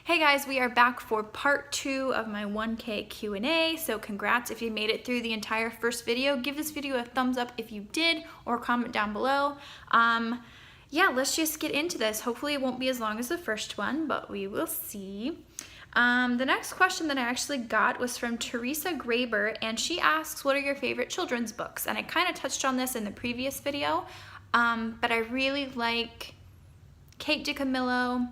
Hey guys, we are back for part 2 of my 1K Q&A, so congrats if you made it through the entire first video. Give this video a thumbs up if you did, or comment down below. Yeah, let's just get into this. Hopefully it won't be as long as the first one, but we will see. The next question that I actually got was from Teresa Graber, and she asks, what are your favorite children's books? And I kind of touched on this in the previous video, but I really like Kate DiCamillo.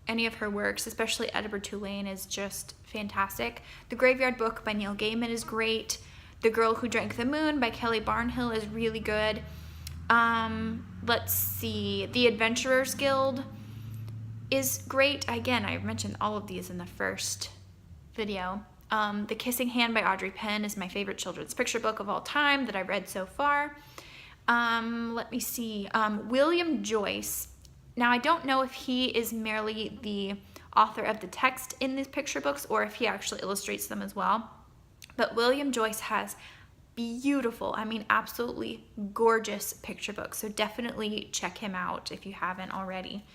Any of her works, especially Edward Tulane, is just fantastic. The Graveyard Book by Neil Gaiman is great. The Girl Who Drank the Moon by Kelly Barnhill is really good. Let's see, The Adventurers Guild is great. Again, I mentioned all of these in the first video. The Kissing Hand by Audrey Penn is my favorite children's picture book of all time that I've read so far. Let me see, William Joyce. Now, I don't know if he is merely the author of the text in these picture books or if he actually illustrates them as well. But William Joyce has beautiful, I mean absolutely gorgeous picture books. So definitely check him out if you haven't already.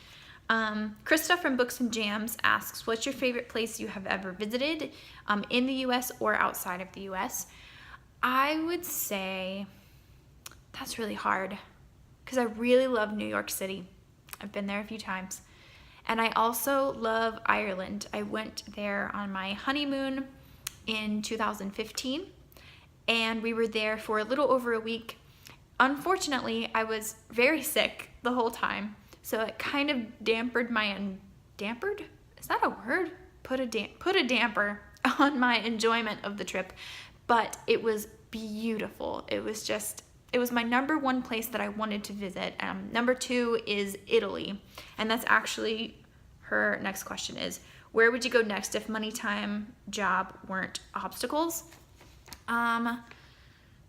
Krista from Books and Jams asks, what's your favorite place you have ever visited in the US or outside of the US? I would say that's really hard because I really love New York City. I've been there a few times. And I also love Ireland. I went there on my honeymoon in 2015, and we were there for a little over a week. Unfortunately, I was very sick the whole time, so it kind of dampered my, dampered? Is that a word? Put a damper on my enjoyment of the trip, but it was beautiful. It was my number one place that I wanted to visit. Number 2 is Italy. And that's actually her next question is, where would you go next if money, time, job weren't obstacles?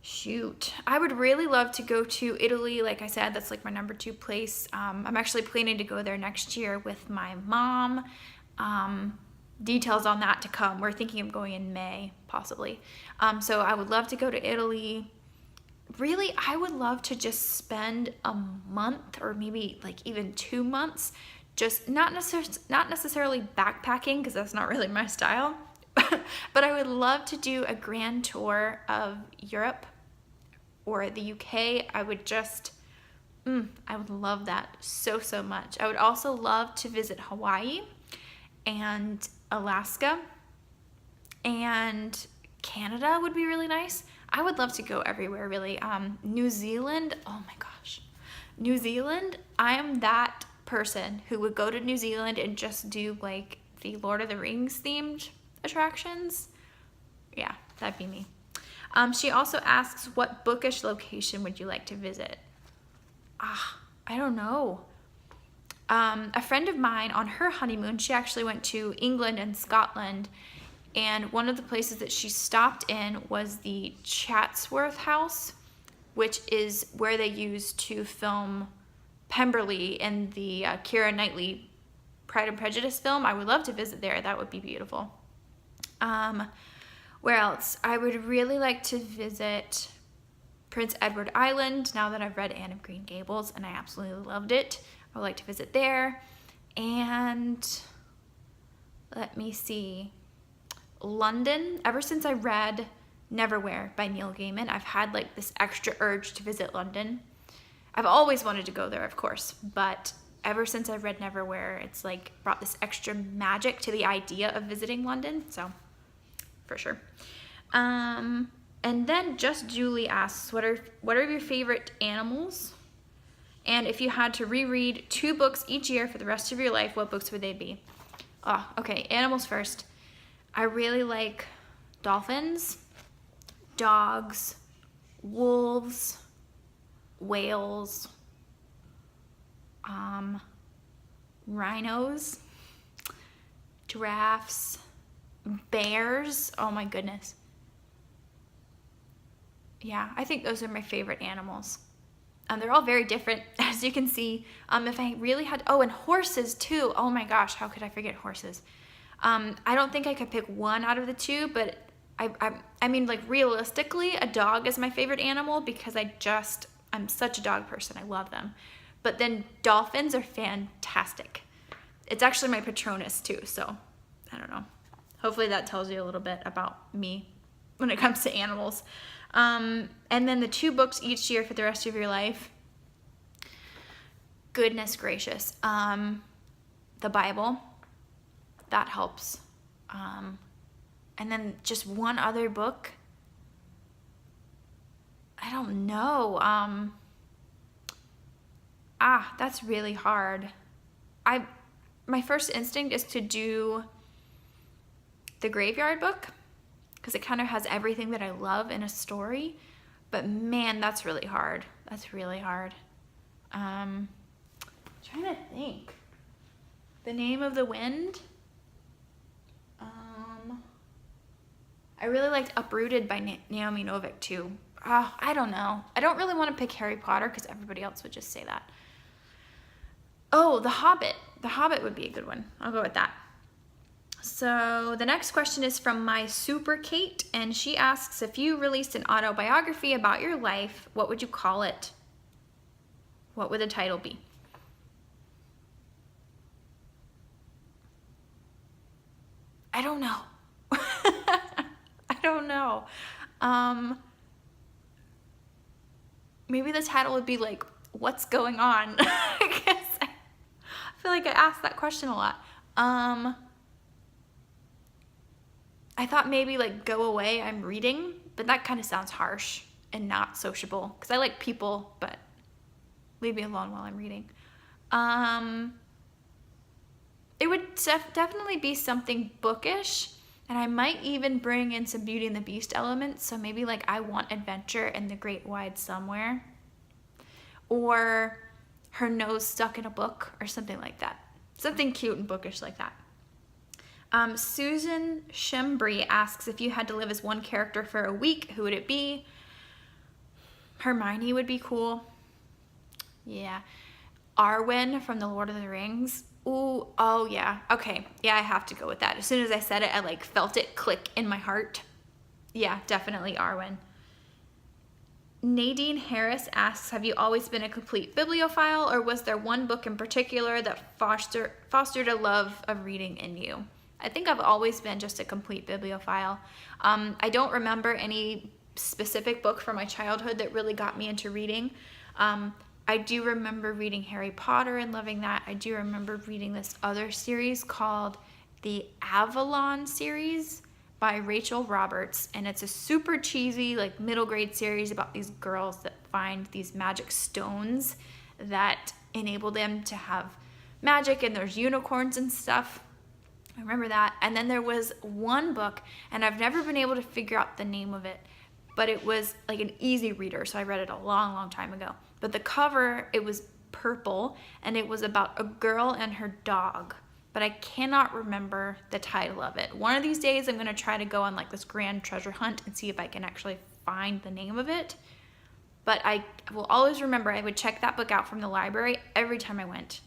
Shoot. I would really love to go to Italy. Like I said, that's like my number 2 place. I'm actually planning to go there next year with my mom. Details on that to come. We're thinking of going in May, possibly. So I would love to go to Italy. Really, I would love to just spend a month or maybe like even 2 months, just not necessarily backpacking because that's not really my style, but I would love to do a grand tour of Europe or the UK. I would love that so much. I would also love to visit Hawaii and Alaska, and Canada would be really nice. I would love to go everywhere, really. New Zealand, oh my gosh. New Zealand, I am that person who would go to New Zealand and just do like the Lord of the Rings themed attractions. Yeah, that'd be me. She also asks, what bookish location would you like to visit? I don't know. A friend of mine on her honeymoon, she actually went to England and Scotland, and one of the places that she stopped in was the Chatsworth House, which is where they used to film Pemberley in the Keira Knightley Pride and Prejudice film. I would love to visit there. That would be beautiful. Where else? I would really like to visit Prince Edward Island now that I've read Anne of Green Gables, and I absolutely loved it. I would like to visit there. And let me see. London. Ever since I read Neverwhere by Neil Gaiman, I've had like this extra urge to visit London. I've always wanted to go there, of course, but ever since I've read Neverwhere, it's like brought this extra magic to the idea of visiting London, so for sure. And then Just Julie asks, what are your favorite animals? And if you had to reread 2 books each year for the rest of your life, what books would they be? Oh, okay, animals first. I really like dolphins, dogs, wolves, whales, rhinos, giraffes, bears. Oh my goodness. Yeah, I think those are my favorite animals. They're all very different, as you can see. If I really had, and horses too. Oh my gosh, how could I forget horses? I don't think I could pick one out of the 2, but I mean, like realistically, a dog is my favorite animal because I'm such a dog person. I love them. But then dolphins are fantastic. It's actually my Patronus too, so don't know. Hopefully that tells you a little bit about me when it comes to animals. And then the 2 books each year for the rest of your life. Goodness gracious. The Bible, that helps. And then just one other book. I don't know. That's really hard. My first instinct is to do the Graveyard Book, because it kind of has everything that I love in a story. But man, that's really hard. That's really hard. I'm trying to think. The Name of the Wind. I really liked Uprooted by Naomi Novik too. I don't know. I don't really want to pick Harry Potter because everybody else would just say that. Oh, The Hobbit. The Hobbit would be a good one. I'll go with that. So the next question is from My Super Kate, and she asks, if you released an autobiography about your life, what would you call it? What would the title be? I don't know. I don't know. Maybe the title would be like, what's going on? I feel like I asked that question a lot. I thought maybe like Go Away, I'm Reading, but that kind of sounds harsh and not sociable because I like people, but leave me alone while I'm reading. It would definitely be something bookish, and I might even bring in some Beauty and the Beast elements, so maybe like I Want Adventure in the Great Wide Somewhere, or Her Nose Stuck in a Book, or something like that. Something cute and bookish like that. Susan Shembri asks, if you had to live as one character for a week, who would it be? Hermione would be cool. Yeah. Arwen from The Lord of the Rings. Ooh, oh yeah. Okay, yeah, I have to go with that. As soon as I said it, I like felt it click in my heart. Yeah, definitely Arwen. Nadine Harris asks, have you always been a complete bibliophile, or was there one book in particular that fostered a love of reading in you? I think I've always been just a complete bibliophile. I don't remember any specific book from my childhood that really got me into reading. I do remember reading Harry Potter and loving that. I do remember reading this other series called the Avalon series by Rachel Roberts, and it's a super cheesy like middle grade series about these girls that find these magic stones that enable them to have magic, and there's unicorns and stuff. I remember that. And then there was one book, and I've never been able to figure out the name of it, but it was like an easy reader, so I read it a long time ago. But the cover, it was purple, and it was about a girl and her dog, but I cannot remember the title of it. One of these days I'm going to try to go on like this grand treasure hunt and see if I can actually find the name of it. But I will always remember I would check that book out from the library every time I went,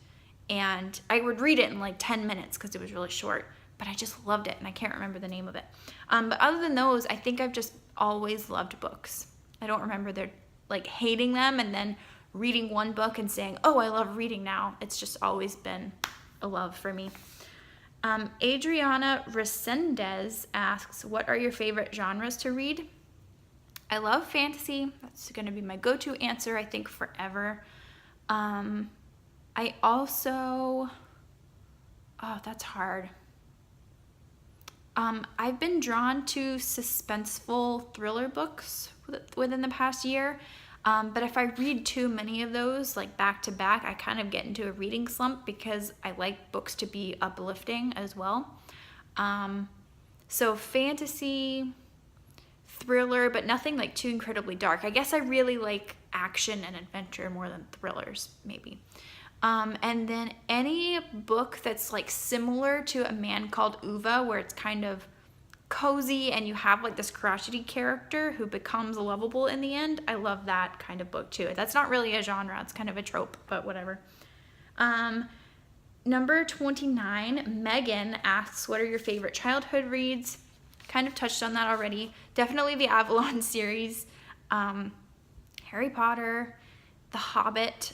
and I would read it in like 10 minutes because it was really short, but I just loved it, and I can't remember the name of it. But other than those, I think I've just always loved books. I don't remember like hating them and then reading one book and saying, oh, I love reading now. It's just always been a love for me. Adriana Resendez asks, what are your favorite genres to read? I love fantasy. That's going to be my go-to answer, I think, forever. I also, that's hard. I've been drawn to suspenseful thriller books within the past year. But if I read too many of those, like back to back, I kind of get into a reading slump because I like books to be uplifting as well. So fantasy, thriller, but nothing like too incredibly dark. I guess I really like action and adventure more than thrillers, maybe. And then any book that's like similar to A Man Called Uva, where it's kind of cozy and you have like this crotchety character who becomes lovable in the end. I love that kind of book too. That's not really a genre, it's kind of a trope, but whatever. Number 29, Megan asks, what are your favorite childhood reads? Kind of touched on that already. Definitely the Avalon series, Harry Potter, The Hobbit.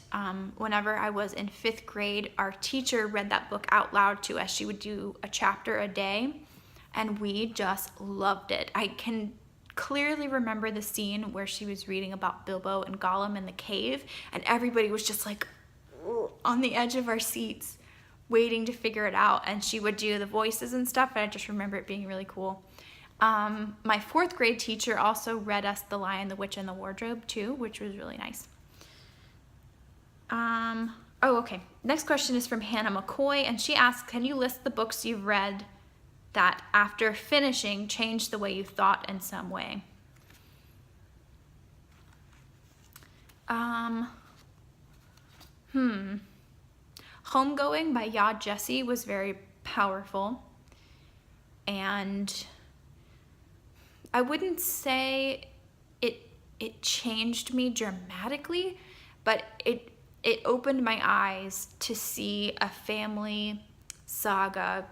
Whenever I was in 5th grade, our teacher read that book out loud to us. She would do a chapter a day, and we just loved it. I can clearly remember the scene where she was reading about Bilbo and Gollum in the cave, and everybody was just like on the edge of our seats waiting to figure it out, and she would do the voices and stuff, and I just remember it being really cool. My 4th grade teacher also read us The Lion, the Witch, and the Wardrobe too, which was really nice. Okay. Next question is from Hannah McCoy, and she asks, can you list the books you've read that after finishing changed the way you thought in some way? Homegoing by Ya Jessie was very powerful, and I wouldn't say it changed me dramatically, but it opened my eyes to see a family saga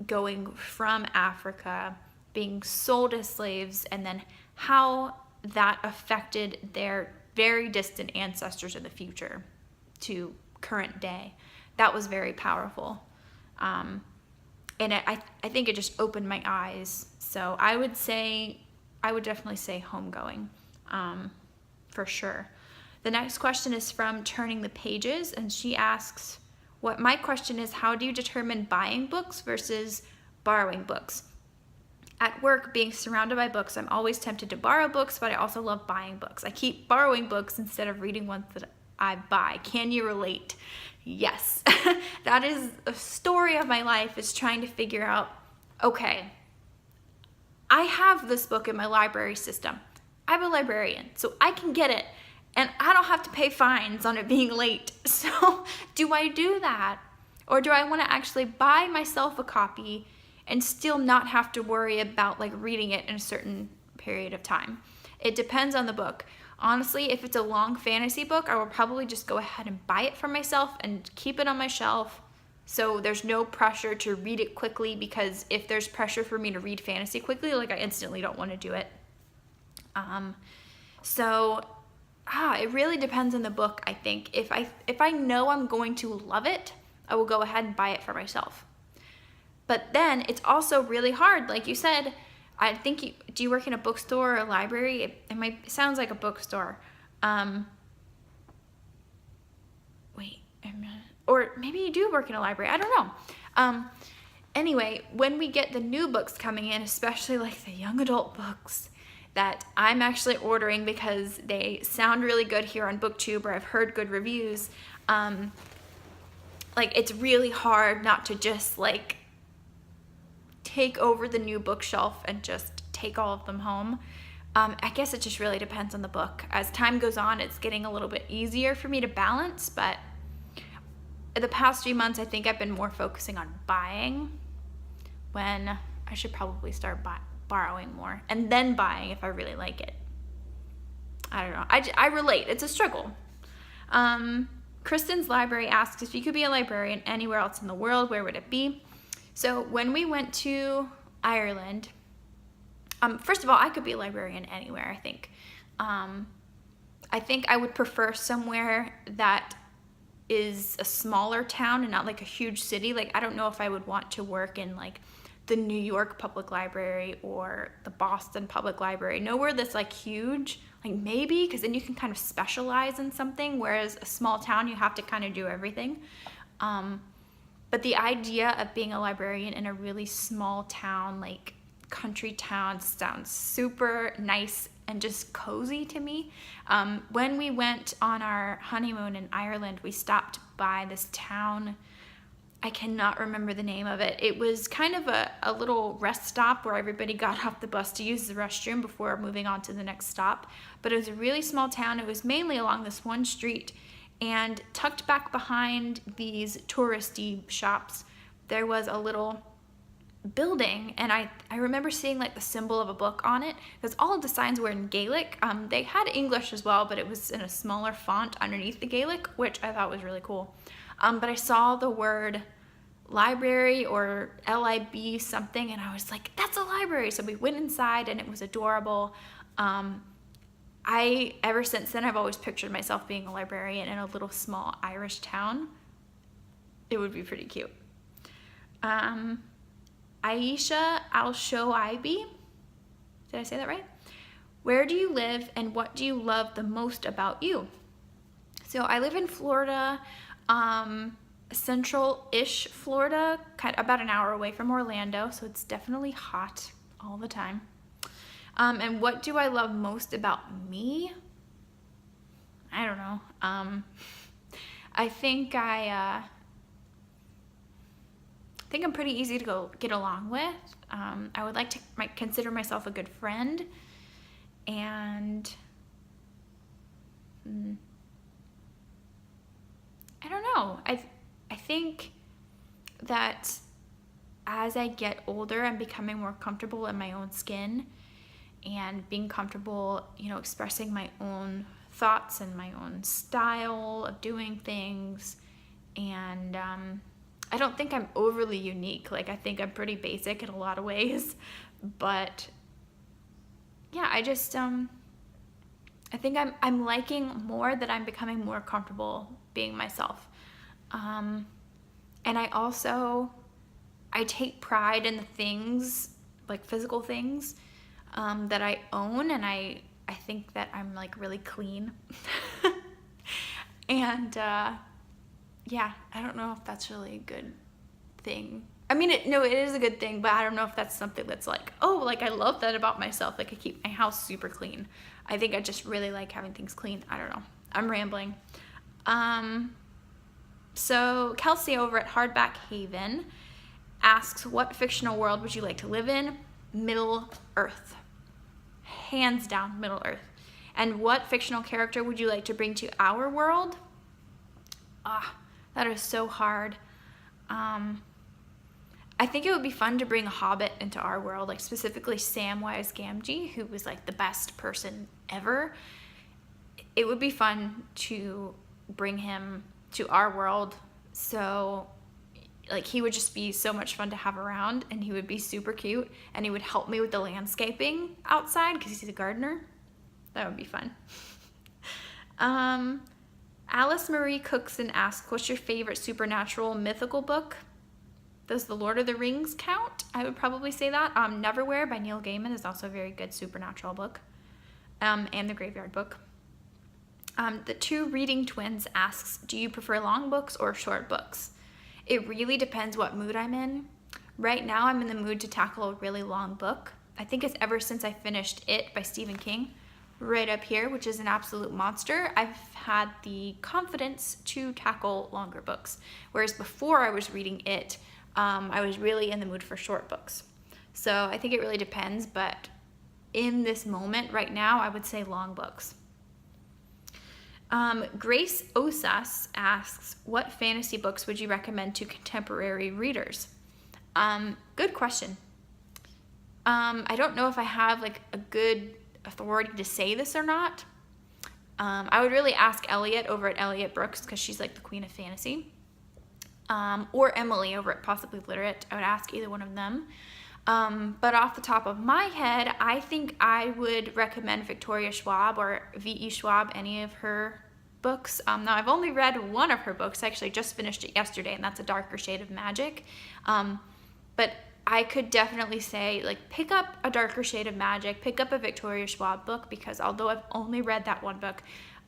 going from Africa, being sold as slaves, and then how that affected their very distant ancestors in the future to current day. That was very powerful. And I think it just opened my eyes. So I would definitely say Homegoing, for sure. The next question is from Turning the Pages, and she asks, my question is, how do you determine buying books versus borrowing books? At work, being surrounded by books, I'm always tempted to borrow books, but I also love buying books. I keep borrowing books instead of reading ones that I buy. Can you relate? Yes. That is a story of my life, is trying to figure out, okay, I have this book in my library system. I'm a librarian, so I can get it, and I don't have to pay fines on it being late. So do I do that? Or do I want to actually buy myself a copy and still not have to worry about like reading it in a certain period of time? It depends on the book. Honestly, if it's a long fantasy book, I will probably just go ahead and buy it for myself and keep it on my shelf, so there's no pressure to read it quickly, because if there's pressure for me to read fantasy quickly, like I instantly don't want to do it. It really depends on the book, I think. If I know I'm going to love it, I will go ahead and buy it for myself. But then it's also really hard, like you said. I think do you work in a bookstore or a library? It sounds like a bookstore. Or maybe you do work in a library. I don't know. Anyway, when we get the new books coming in, especially like the young adult books that I'm actually ordering because they sound really good here on BookTube, or I've heard good reviews, it's really hard not to just like take over the new bookshelf and just take all of them home. I guess it just really depends on the book. As time goes on, it's getting a little bit easier for me to balance, but the past few months, I think I've been more focusing on buying, when I should probably start borrowing more and then buying if I really like it. I don't know. I relate. It's a struggle. Kristen's Library asks, if you could be a librarian anywhere else in the world, where would it be? So when we went to Ireland, first of all, I could be a librarian anywhere, I think. I think I would prefer somewhere that is a smaller town and not like a huge city. Like, I don't know if I would want to work in like the New York Public Library or the Boston Public Library. Nowhere that's like huge, like maybe, because then you can kind of specialize in something, whereas a small town, you have to kind of do everything. But the idea of being a librarian in a really small town, like country town, sounds super nice and just cozy to me. When we went on our honeymoon in Ireland, we stopped by this town. I cannot remember the name of it. It was kind of a little rest stop where everybody got off the bus to use the restroom before moving on to the next stop. But it was a really small town. It was mainly along this one street, and tucked back behind these touristy shops, there was a little building, and I remember seeing like the symbol of a book on it, because all of the signs were in Gaelic. They had English as well, but it was in a smaller font underneath the Gaelic, which I thought was really cool. But I saw the word library, or LIB something, and I was like, that's a library. So we went inside, and it was adorable. ever since then, I've always pictured myself being a librarian in a little small Irish town. It would be pretty cute. Aisha Al-Shoaibi, did I say that right? Where do you live and what do you love the most about you? So I live in Florida, central-ish Florida, about an hour away from Orlando, so it's definitely hot all the time. And what do I love most about me? I don't know. I think I'm pretty easy to get along with. I would like to consider myself a good friend, and I don't know. I think that as I get older, I'm becoming more comfortable in my own skin and being comfortable, expressing my own thoughts and my own style of doing things. And I don't think I'm overly unique. Like, I think I'm pretty basic in a lot of ways. But yeah, I just I think I'm liking more that I'm becoming more comfortable being myself. And I take pride in the things, like physical things, that I own, and I think that I'm like really clean. And yeah, I don't know if that's really a good thing. I mean, it is a good thing, but I don't know if that's something that's like, oh, like I love that about myself. Like, I keep my house super clean. I think I just really like having things clean. I don't know. I'm rambling. So Kelsey over at Hardback Haven asks, what fictional world would you like to live in? Middle Earth. Hands down, Middle Earth. And what fictional character would you like to bring to our world? That is so hard. I think it would be fun to bring a Hobbit into our world, like specifically Samwise Gamgee, who was like the best person ever. It would be fun to bring him to our world. So like, he would just be so much fun to have around, and he would be super cute, and he would help me with the landscaping outside because he's a gardener. That would be fun. Alice Marie Cookson asks, what's your favorite supernatural mythical book? Does The Lord of the Rings count? I would probably say that. Neverwhere by Neil Gaiman is also a very good supernatural book. And The Graveyard Book. The Two Reading Twins asks, do you prefer long books or short books? It really depends what mood I'm in. Right now, I'm in the mood to tackle a really long book. I think it's ever since I finished It by Stephen King, right up here, which is an absolute monster, I've had the confidence to tackle longer books. Whereas before I was reading It, I was really in the mood for short books. So I think it really depends, but in this moment right now, I would say long books. Grace Osas asks, what fantasy books would you recommend to contemporary readers? Good question. I don't know if I have like a good authority to say this or not. I would really ask Elliot over at Elliot Brooks, because she's like the queen of fantasy. Or Emily over at Possibly Literate. I would ask either one of them. But off the top of my head, I think I would recommend Victoria Schwab or V.E. Schwab, any of her books. Now, I've only read one of her books. I actually just finished it yesterday, and that's A Darker Shade of Magic. But I could definitely say, like, pick up A Darker Shade of Magic, pick up a Victoria Schwab book, because although I've only read that one book,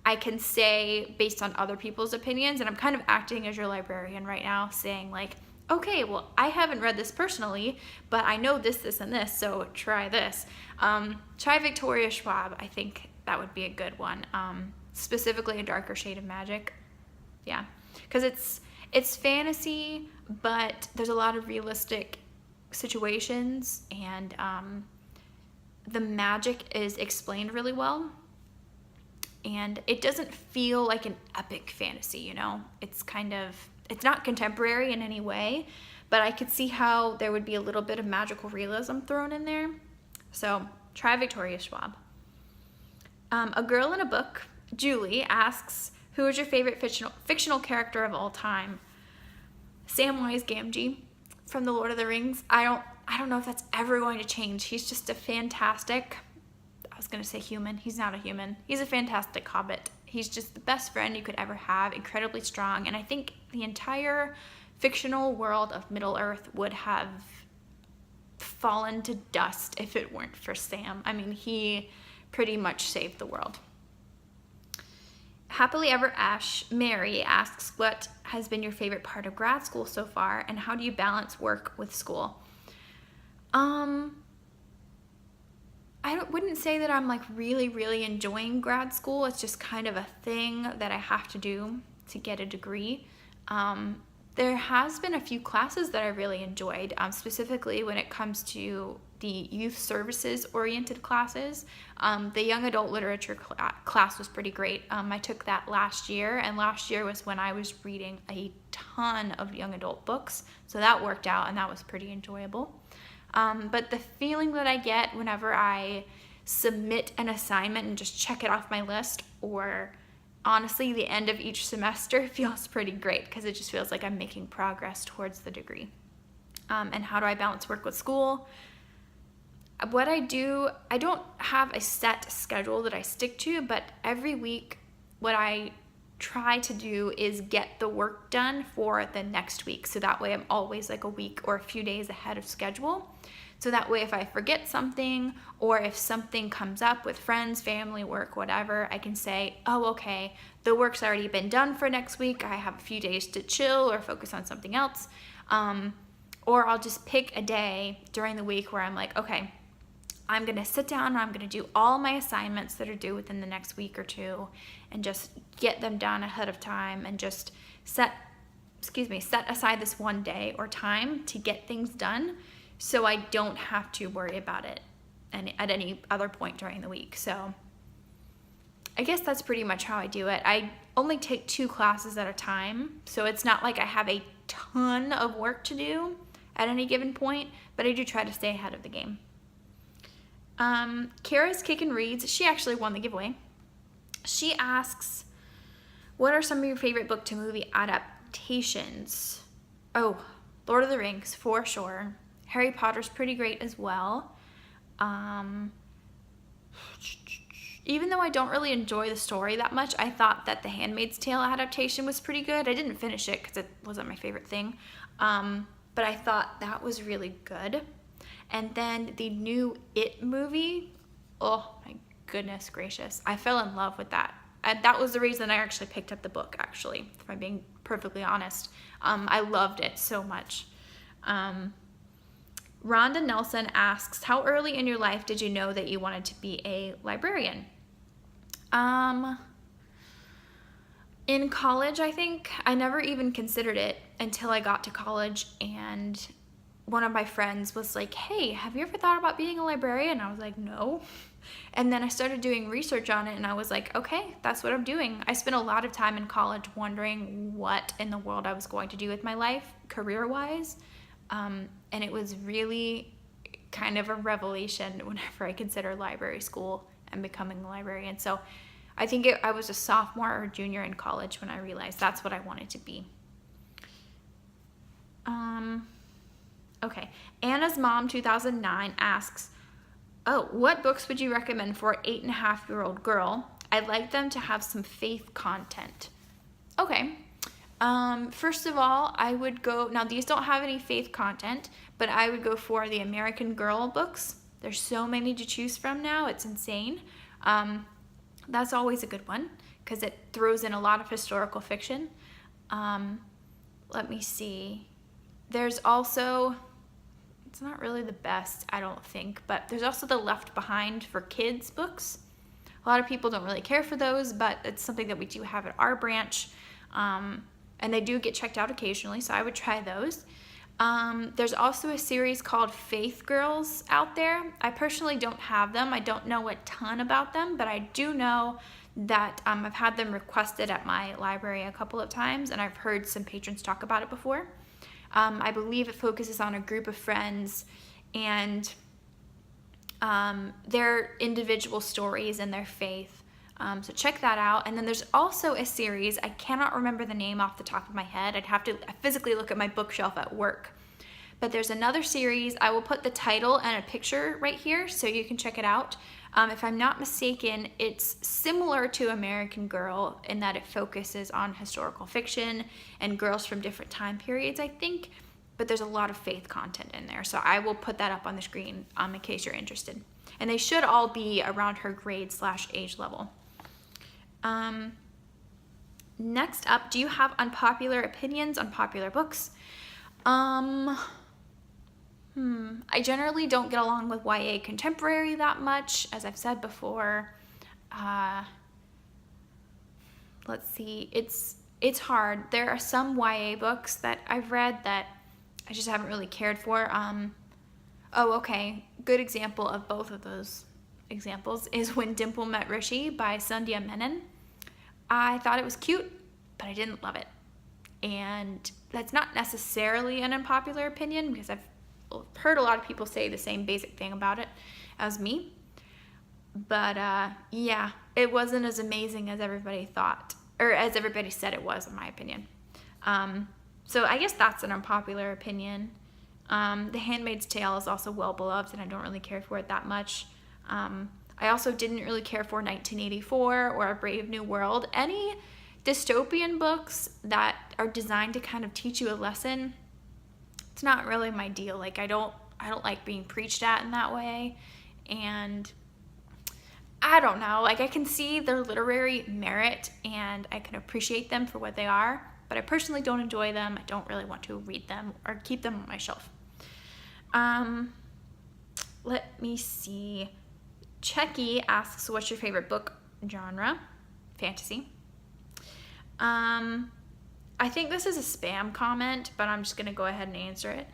I can say, based on other people's opinions, and I'm kind of acting as your librarian right now, saying like, okay, well, I haven't read this personally, but I know this, this, and this, so try this. Try Victoria Schwab. I think that would be a good one. Specifically A Darker Shade of Magic. Yeah, because it's fantasy, but there's a lot of realistic situations, and the magic is explained really well. And it doesn't feel like an epic fantasy, you know? It's not contemporary in any way, but I could see how there would be a little bit of magical realism thrown in there. So try Victoria Schwab. A Girl in a Book, Julie, asks, who is your favorite fictional character of all time? Samwise Gamgee from The Lord of the Rings. I don't know if that's ever going to change. He's just a fantastic was gonna say human. He's not a human. He's a fantastic hobbit. He's just the best friend you could ever have, incredibly strong, and I think the entire fictional world of Middle-earth would have fallen to dust if it weren't for Sam. I mean, he pretty much saved the world. Happily Ever Mary asks, what has been your favorite part of grad school so far, and how do you balance work with school? I wouldn't say that I'm like really enjoying grad school. It's just kind of a thing that I have to do to get a degree. There has been a few classes that I really enjoyed, specifically when it comes to the youth services oriented classes. The young adult literature class was pretty great. I took that last year, and last year was when I was reading a ton of young adult books, so that worked out and that was pretty enjoyable. But the feeling that I get whenever I submit an assignment and just check it off my list, or honestly the end of each semester, feels pretty great because it just feels like I'm making progress towards the degree. And how do I balance work with school? What I do, I don't have a set schedule that I stick to, but every week what I try to do is get the work done for the next week. So that way I'm always like a week or a few days ahead of schedule. So that way if I forget something, or if something comes up with friends, family, work, whatever, I can say, oh, okay, the work's already been done for next week. I have a few days to chill or focus on something else. Or I'll just pick a day during the week where I'm like, okay, I'm going to sit down and I'm going to do all my assignments that are due within the next week or two and just get them done ahead of time, and just set aside this one day or time to get things done so I don't have to worry about it at any other point during the week. So I guess that's pretty much how I do it. I only take 2 classes at a time, so it's not like I have a ton of work to do at any given point, but I do try to stay ahead of the game. Kara's Kickin' Reads, she actually won the giveaway. She asks, what are some of your favorite book to movie adaptations? Oh, Lord of the Rings, for sure. Harry Potter's pretty great as well. Even though I don't really enjoy the story that much, I thought that the Handmaid's Tale adaptation was pretty good. I didn't finish it because it wasn't my favorite thing. But I thought that was really good. And then the new It movie, oh my goodness gracious. I fell in love with that. And that was the reason I actually picked up the book, actually, if I'm being perfectly honest. I loved it so much. Rhonda Nelson asks, how early in your life did you know that you wanted to be a librarian? In college, I think. I never even considered it until I got to college, and one of my friends was like, hey, have you ever thought about being a librarian? And I was like, no. And then I started doing research on it, and I was like, okay, that's what I'm doing. I spent a lot of time in college wondering what in the world I was going to do with my life, career-wise. And it was really kind of a revelation whenever I consider library school and becoming a librarian. So I think I was a sophomore or junior in college when I realized that's what I wanted to be. Okay, Anna's Mom 2009 asks, oh, what books would you recommend for an 8.5-year-old girl? I'd like them to have some faith content. Okay, first of all, I would go, now these don't have any faith content, but I would go for the American Girl books. There's so many to choose from now, it's insane. That's always a good one because it throws in a lot of historical fiction. Let me see. There's also, it's not really the best, I don't think, but there's also the Left Behind for kids books. A lot of people don't really care for those, but it's something that we do have at our branch, and they do get checked out occasionally, so I would try those. There's also a series called Faith Girls out there. I personally don't have them. I don't know a ton about them, but I do know that I've had them requested at my library a couple of times, and I've heard some patrons talk about it before. I believe it focuses on a group of friends and their individual stories and their faith. So check that out. And then there's also a series, I cannot remember the name off the top of my head. I'd have to physically look at my bookshelf at work. But there's another series. I will put the title and a picture right here so you can check it out. If I'm not mistaken, it's similar to American Girl in that it focuses on historical fiction and girls from different time periods, I think, but there's a lot of faith content in there. So I will put that up on the screen in case you're interested. And they should all be around her grade/age level. Next up, do you have unpopular opinions on popular books? I generally don't get along with YA contemporary that much, as I've said before. Let's see, it's hard. There are some YA books that I've read that I just haven't really cared for. Good example of both of those examples is When Dimple Met Rishi by Sandhya Menon. I thought it was cute, but I didn't love it. And that's not necessarily an unpopular opinion because I've heard a lot of people say the same basic thing about it as me. But yeah, it wasn't as amazing as everybody thought, or as everybody said it was, in my opinion. So I guess that's an unpopular opinion. The Handmaid's Tale is also well beloved, and I don't really care for it that much. I also didn't really care for 1984 or A Brave New World. Any dystopian books that are designed to kind of teach you a lesson, it's not really my deal. Like, I don't like being preached at in that way. And I don't know, like, I can see their literary merit and I can appreciate them for what they are, but I personally don't enjoy them. I don't really want to read them or keep them on my shelf. Let me see. Checky asks, what's your favorite book genre? Fantasy. I think this is a spam comment, but I'm just going to go ahead and answer it.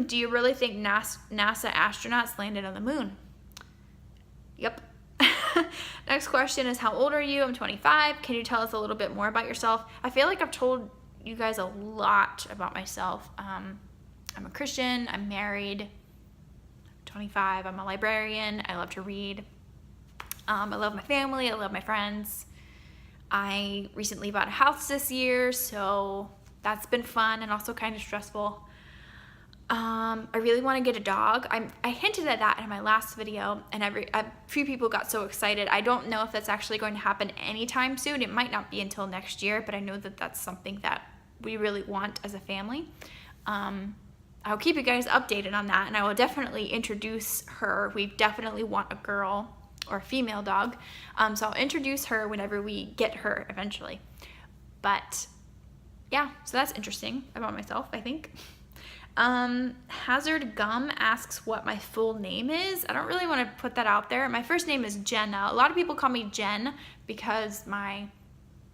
Do you really think NASA astronauts landed on the moon? Yep. Next question is, how old are you? I'm 25. Can you tell us a little bit more about yourself? I feel like I've told you guys a lot about myself. I'm a Christian. I'm married. 25. I'm a librarian. I love to read. I love my family. I love my friends. I recently bought a house this year, so that's been fun and also kind of stressful. I really want to get a dog. I hinted at that in my last video, and a few people got so excited. I don't know if that's actually going to happen anytime soon. It might not be until next year, but I know that that's something that we really want as a family. I'll keep you guys updated on that, and I will definitely introduce her. We definitely want a girl or a female dog, so I'll introduce her whenever we get her eventually. But yeah, so that's interesting about myself, I think. Hazard Gum asks what my full name is. I don't really want to put that out there. My first name is Jenna. A lot of people call me Jen because my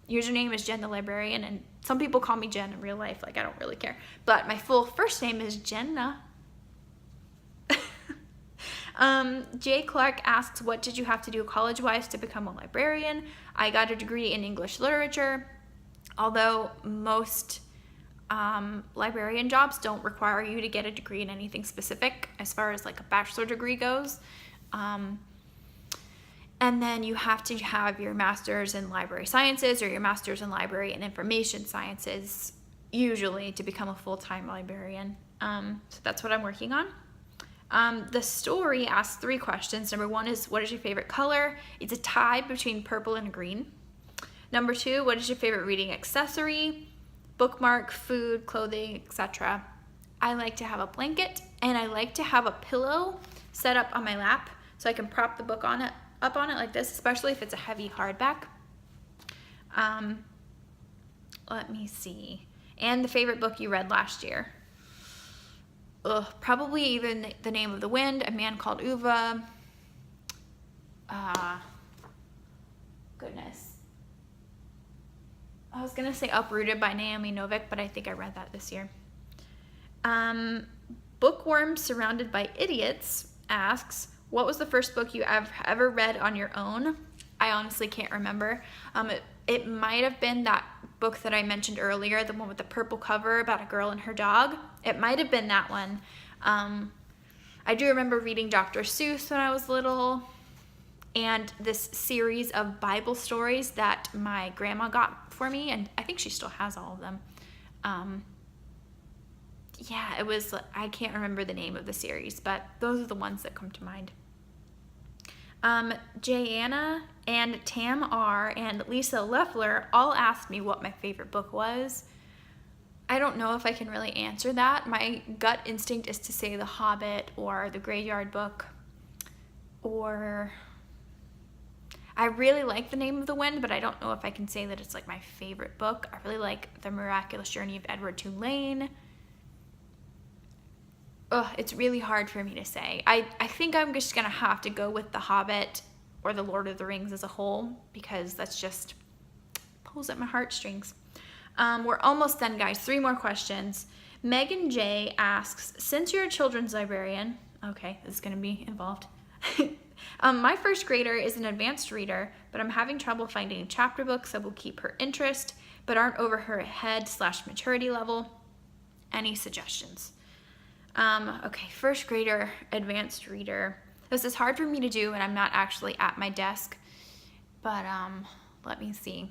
username is Jen the Librarian, and some people call me Jen in real life. Like, I don't really care. But my full first name is Jenna. Jay Clark asks, what did you have to do college-wise to become a librarian? I got a degree in English literature, although most librarian jobs don't require you to get a degree in anything specific as far as like a bachelor degree goes. And then you have to have your master's in library sciences or your master's in library and information sciences usually to become a full-time librarian. So that's what I'm working on. The story asks 3 questions. Number 1 is, what is your favorite color? It's a tie between purple and green. Number 2, what is your favorite reading accessory? Bookmark, food, clothing, etc. I like to have a blanket, and I like to have a pillow set up on my lap so I can prop the book up on it like this, especially if it's a heavy hardback. Let me see. And the favorite book you read last year? Probably even The Name of the Wind, A Man Called Uva. Goodness. I was going to say Uprooted by Naomi Novik, but I think I read that this year. Bookworm Surrounded by Idiots asks, what was the first book you ever read on your own? I honestly can't remember. It might have been that book that I mentioned earlier, the one with the purple cover about a girl and her dog. It might have been that one. I do remember reading Dr. Seuss when I was little, and this series of Bible stories that my grandma got for me, and I think she still has all of them. Yeah, I can't remember the name of the series, but those are the ones that come to mind. Jenna and Tam R and Lisa Leffler all asked me what my favorite book was. I don't know if I can really answer that. My gut instinct is to say The Hobbit or The Graveyard Book, or I really like The Name of the Wind, but I don't know if I can say that it's like my favorite book. I really like The Miraculous Journey of Edward Tulane. It's really hard for me to say. I think I'm just gonna have to go with The Hobbit or The Lord of the Rings as a whole, because that's just pulls at my heartstrings. We're almost done, guys. 3 more questions. Megan J asks, since you're a children's librarian, okay, this is gonna be involved. My first grader is an advanced reader, but I'm having trouble finding chapter books that will keep her interest, but aren't over her head/maturity level. Any suggestions? Okay, first grader, advanced reader. This is hard for me to do, and I'm not actually at my desk, but let me see.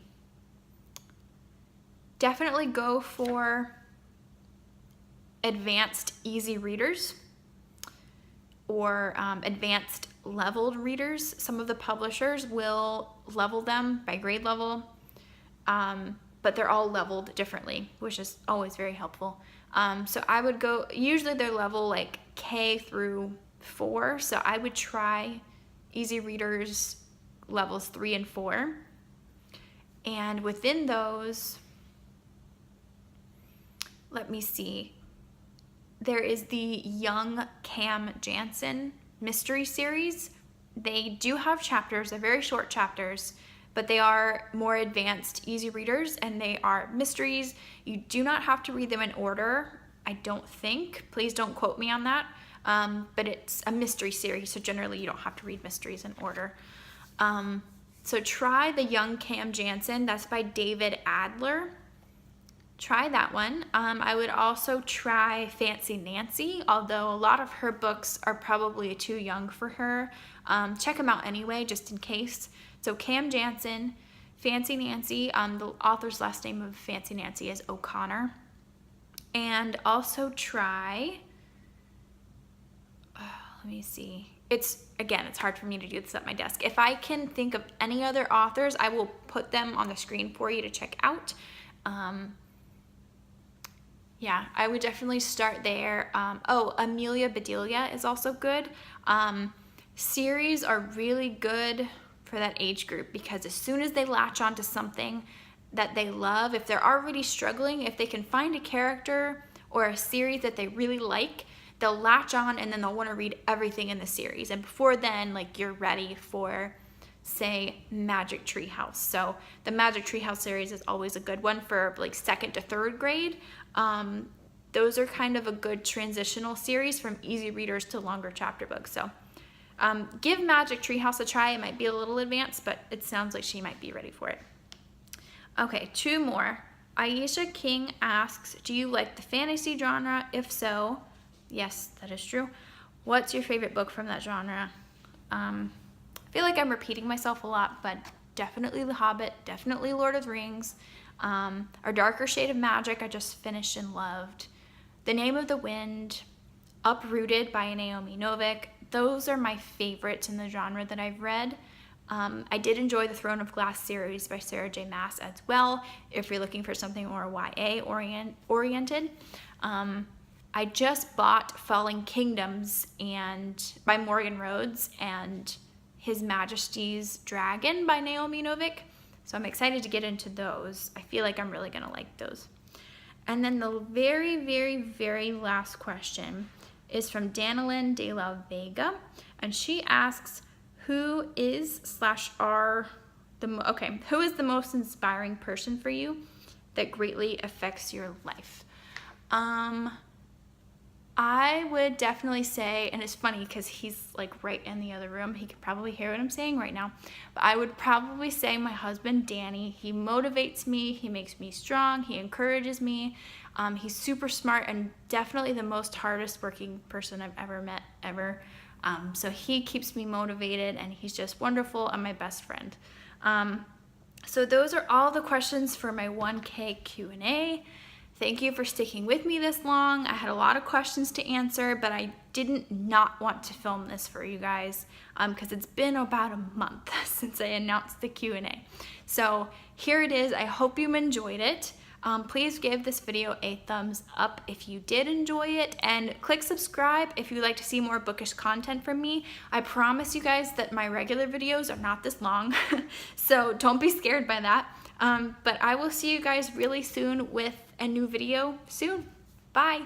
Definitely go for advanced easy readers or advanced leveled readers. Some of the publishers will level them by grade level, but they're all leveled differently, which is always very helpful. So I would go, usually they're level like K through 4, so I would try easy readers levels 3 and 4. And within those, let me see, there is the Young Cam Jansen mystery series. They do have chapters, they're very short chapters, but they are more advanced easy readers, and they are mysteries. You do not have to read them in order, I don't think. Please don't quote me on that. But it's a mystery series, so generally you don't have to read mysteries in order. So try the Young Cam Jansen. That's by David Adler. Try that one. I would also try Fancy Nancy, although a lot of her books are probably too young for her. Check them out anyway, just in case. So Cam Jansen, Fancy Nancy, the author's last name of Fancy Nancy is O'Connor. And also try, let me see. It's hard for me to do this at my desk. If I can think of any other authors, I will put them on the screen for you to check out. Yeah, I would definitely start there. Amelia Bedelia is also good. Series are really good for that age group, because as soon as they latch onto something that they love, if they're already struggling, if they can find a character or a series that they really like, they'll latch on and then they'll want to read everything in the series. And before then, like, you're ready for, say, Magic Tree House. So the Magic Tree House series is always a good one for like 2nd to 3rd grade. Those are kind of a good transitional series from easy readers to longer chapter books. So give Magic Tree House a try. It might be a little advanced, but it sounds like she might be ready for it. Okay, 2 more. Aisha King asks, do you like the fantasy genre? If so, yes, that is true. What's your favorite book from that genre? I feel like I'm repeating myself a lot, but definitely The Hobbit, definitely Lord of the Rings. A Darker Shade of Magic I just finished and loved. The Name of the Wind, Uprooted by Naomi Novik. Those are my favorites in the genre that I've read. I did enjoy the Throne of Glass series by Sarah J. Maas as well, if you're looking for something more YA oriented. I just bought Falling Kingdoms by Morgan Rhodes and His Majesty's Dragon by Naomi Novik. So I'm excited to get into those. I feel like I'm really gonna like those. And then the very, very, very last question is from Danilyn de la Vega. And she asks, who is the most inspiring person for you that greatly affects your life? I would definitely say, and it's funny because he's like right in the other room, he could probably hear what I'm saying right now, but I would probably say my husband Danny. He motivates me, he makes me strong, he encourages me. He's super smart and definitely the most hardest working person I've ever met ever. So he keeps me motivated, and he's just wonderful and my best friend. So those are all the questions for my 1K Q&A. Thank you for sticking with me this long. I had a lot of questions to answer, but I didn't not want to film this for you guys because it's been about a month since I announced the Q&A. So here it is. I hope you enjoyed it. Please give this video a thumbs up if you did enjoy it, and click subscribe if you'd like to see more bookish content from me. I promise you guys that my regular videos are not this long, so don't be scared by that. But I will see you guys really soon with a new video soon. Bye.